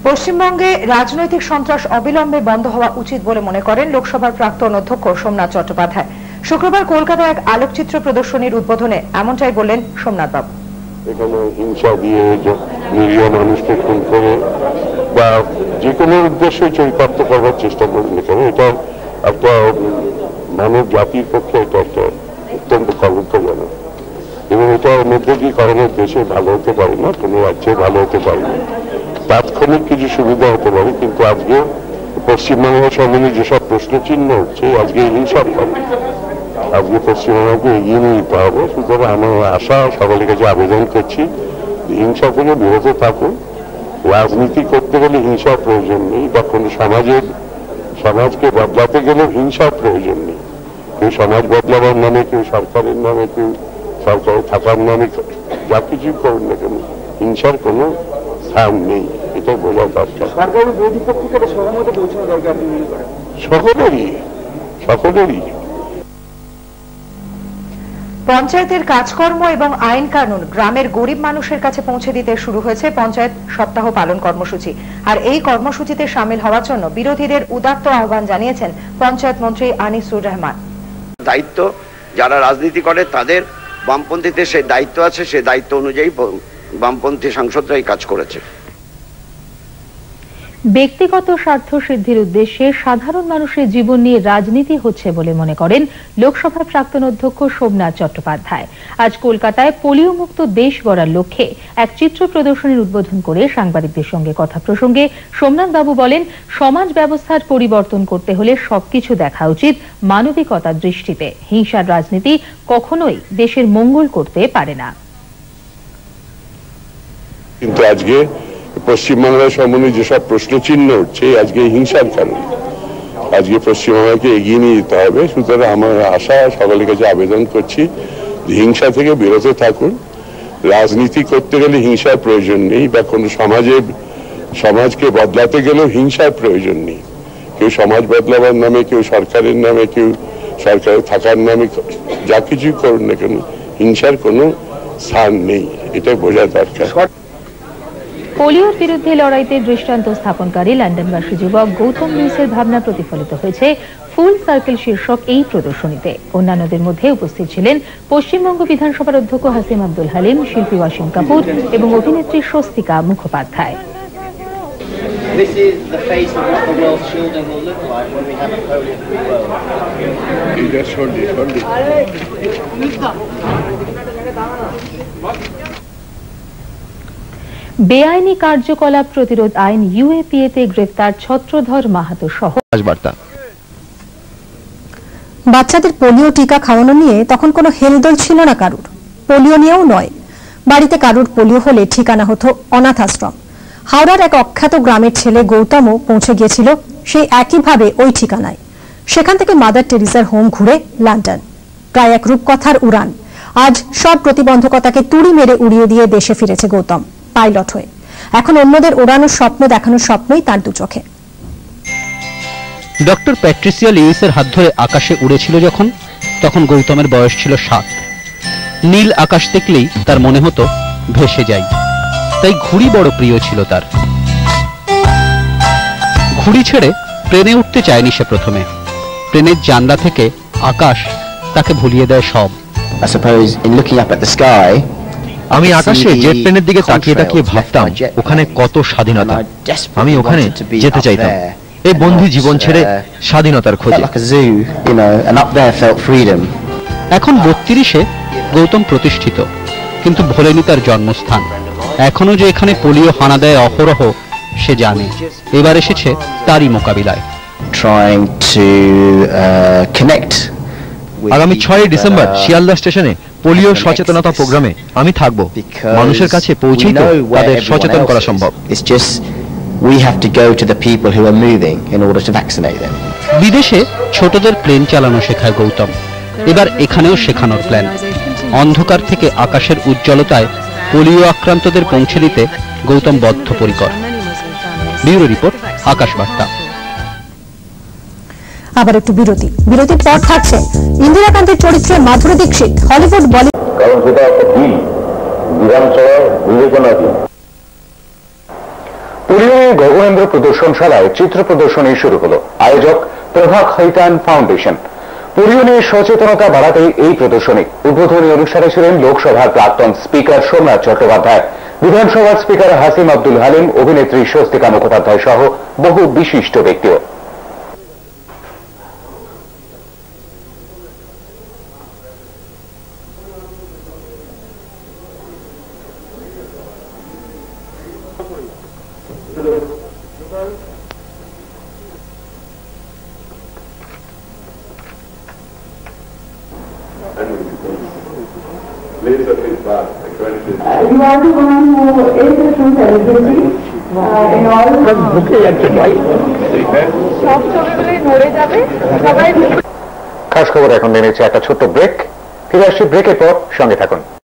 পশ্চিমবঙ্গে রাজনৈতিক সন্ত্রাস অবিলম্বে বন্ধ হওয়া উচিত বলে মনে করেন লোকসভার প্রাক্তন অধ্যক্ষ সোমনাথ চট্টোপাধ্যায়। শুক্রবার কলকাতায় এক আলোকচিত্র প্রদর্শনীর উদ্বোধনে এমনটাই বললেন সোমনাথ বাবু। এখানে হিংসা দিয়ে নিরীহ মানুষকে খুন করে বা যে কোনো উদ্দেশ্যে চরিতার্থ করবার চেষ্টা করবেন কেন, এটা একটা মানব জাতির পক্ষে এটা একটা অত্যন্ত কলঙ্কজনক এবং এটার মধ্যে দিয়ে কারণে দেশে ভালো হতে পারে না, কোনো রাজ্যে ভালো হতে পারে না। তাৎক্ষণিক কিছু সুবিধা হতে পারে, কিন্তু আজকে পশ্চিমবঙ্গের সামনে যেসব প্রশ্ন চিহ্ন হচ্ছে, আজকে হিংসার কারণে আজকে পশ্চিমবঙ্গকে এগিয়ে নিয়ে যেতে হবে। সুতরাং আমার আশা, সকলের কাছে আবেদন করছি, হিংসা থেকে বিরত থাকুন। রাজনীতি করতে গেলে হিংসার প্রয়োজন নেই, বা কোনো সমাজকে বদলাতে গেলে হিংসার প্রয়োজন নেই। কেউ সমাজ বদলাবার নামে, কেউ সরকারের নামে, কেউ সরকারে থাকার নামে যা কিছু করুন না কেন, হিংসার কোনো স্থান নেই, এটা বোঝা দরকার। সকলেরই পঞ্চায়েতের কাজকর্ম এবং আইন কানুন গ্রামের গরিব মানুষের কাছে পৌঁছে দিতে শুরু হয়েছে পঞ্চায়েত সপ্তাহ পালন কর্মসূচি। আর এই কর্মসূচিতে সামিল হওয়ার জন্য বিরোধীদের উদাত্ত আহ্বান জানিয়েছেন পঞ্চায়েত মন্ত্রী আনিসুর রহমান। দায়িত্ব যারা রাজনীতি করে তাদের, বামপন্থীতে সেই দায়িত্ব আছে, সেই দায়িত্ব অনুযায়ী বামপন্থী সাংসদরাই কাজ করেছে। ব্যক্তিগত স্বার্থ সিদ্ধির উদ্দেশ্যে সাধারণ মানুষের জীবন নিয়ে রাজনীতি হচ্ছে বলে মনে করেন লোকসভার প্রাক্তন অধ্যক্ষ সোমনাথ চট্টোপাধ্যায়। আজ কলকাতায় পোলিও মুক্ত দেশ গড়ার লক্ষ্যে এক চিত্র প্রদর্শনীর উদ্বোধন করে সাংবাদিকদের সঙ্গে কথা প্রসঙ্গে সোমনাথ বাবু বলেন, সমাজ ব্যবস্থার পরিবর্তন করতে হলে সবকিছু দেখা উচিত মানবিকতার দৃষ্টিতে। হিংসার রাজনীতি কখনোই দেশের মঙ্গল করতে পারে না। কিন্তু আজকে পশ্চিমবাংলার সামনে যেসব প্রশ্ন চিহ্ন উঠছে, আজকে হিংসার কারণে আজকে পশ্চিমবাংলাকে এগিয়ে নিয়ে যেতে হবে। সুতরাং আমার আশা, সকলের কাছে আবেদন করছি, হিংসা থেকে বিরত থাকুন। রাজনীতি করতে গেলে হিংসার প্রয়োজন নেই, বা কোনো সমাজকে বদলাতে গেলেও হিংসার প্রয়োজন নেই। কেউ সমাজ বদলাবার নামে, কেউ সরকারের নামে, কেউ সরকারে থাকার নামে যা কিছু করুন না কেন, হিংসার কোনো স্থান নেই, এটা বোঝা দরকার। পোলিওর বিরুদ্ধে লড়াইতে দৃষ্টান্ত স্থাপনকারী লন্ডনবাসী যুবক গৌতম লুইসের ভাবনা প্রতিফলিত হয়েছে ফুল সার্কেল শীর্ষক এই প্রদর্শনীতে। অন্যান্যদের মধ্যে উপস্থিত ছিলেন পশ্চিমবঙ্গ বিধানসভার অধ্যক্ষ হাসিম আব্দুল হালিম, শিল্পী ওয়াসিম কাপুর এবং অভিনেত্রী Swastika Mukhopadhyay. This is the face of what the world's children will look like when we have a polio-free world. বেআইনি কার্যকলাপ প্রতিরোধ আইন ইউএপিএতে গ্রেফতার ছত্রধর মাহাতো সহ। বাচ্চাদের পোলিও টিকা খাওয়ানো নিয়ে তখন কোনো হেলদোল ছিল না কারুর। পোলিও নিয়েও নয়, বাড়িতে কারুর পোলিও হলে ঠিকানা হতো অনাথ আশ্রম। হাওড়ার এক অখ্যাত গ্রামের ছেলে গৌতমও পৌঁছে গিয়েছিল সেই একইভাবে ওই ঠিকানায়। সেখান থেকে মাদার টেরিজার হোম ঘুরে লন্ডন। প্রায় এক রূপকথার উড়ান। আজ সব প্রতিবন্ধকতাকে তুড়ি মেরে উড়িয়ে দিয়ে দেশে ফিরেছে গৌতম, পাইলট হয়ে। এখন অন্যদের ওড়ানোর স্বপ্ন দেখানোর স্বপ্নই তার দু চোখে। ডক্টর প্যাট্রিসিয়া লিউইসের হাত ধরে আকাশে উড়েছিল যখন, তখন গৌতমের বয়স ছিল 7। নীল আকাশ দেখলেই তার মনে হতো ভেসে যাই, তাই ঘুড়ি বড় প্রিয় ছিল তার। ঘুড়ি ছেড়ে ট্রেনে উঠতে চায়নি সে প্রথমে। ট্রেনের জানলা থেকে আকাশ তাকে ভুলিয়ে দেয় সব। আমি আকাশে জেট প্লেনের দিকে তাকিয়ে তাকিয়ে ভাবতাম ওখানে কত স্বাধীনতা। আমি ওখানে যেতে চাইতাম, এই বন্দি জীবন ছেড়ে স্বাধীনতার খোঁজে। এখন 32-এ গৌতম প্রতিষ্ঠিত, কিন্তু ভোলেনি তার জন্মস্থান। এখনো যে এখানে পোলিও হানা দেয় অহরহ সে জানে। এবার এসেছে তারই মোকাবিলায়। আগামী 6 ডিসেম্বর শিয়ালদা স্টেশনে পোলিও সচেতনতা প্রোগ্রামে আমি থাকব। মানুষের কাছে পৌঁছেই তো তাদের সচেতন করা সম্ভব। বিদেশে ছোটদের প্লেন চালানো শেখায় গৌতম, এবার এখানেও শেখানোর প্ল্যান। অন্ধকার থেকে আকাশের উজ্জ্বলতায় পোলিও আক্রান্তদের পৌঁছে দিতে গৌতম বদ্ধপরিকর। ব্যুরো রিপোর্ট, আকাশ বার্তা। আবার একটু বিরতির পর থাকছে ইন্দিরা গান্ধীর চরিত্রে মাধুরী দীক্ষিত, হলিউড বলিউড। কারণ সেটা একটা বিধানসভার বিবেচনাধীন। পোলিও গগনেন্দ্র প্রদর্শনশালায় চিত্র প্রদর্শনী শুরু হলো। আয়োজক প্রভা খৈতান ফাউন্ডেশন। পোলিও নিয়ে সচেতনতা বাড়াতে এই প্রদর্শনী। উদ্বোধনী অনুষ্ঠানে ছিলেন লোকসভার প্রাক্তন স্পিকার সোমনাথ চট্টোপাধ্যায়, বিধানসভার স্পিকার হাসিম আব্দুল হালিম, অভিনেত্রী স্বস্তিকা মুখোপাধ্যায় সহ বহু বিশিষ্ট ব্যক্তিও। You are the one who is a true celebrity in all. সব ছবিগুলোই নড়ে যাবে সবাই। খাস খবর এখন নিয়েছে একটা ছোট্ট ব্রেক। ফিরে আসছি ব্রেকের পর, সঙ্গে থাকুন।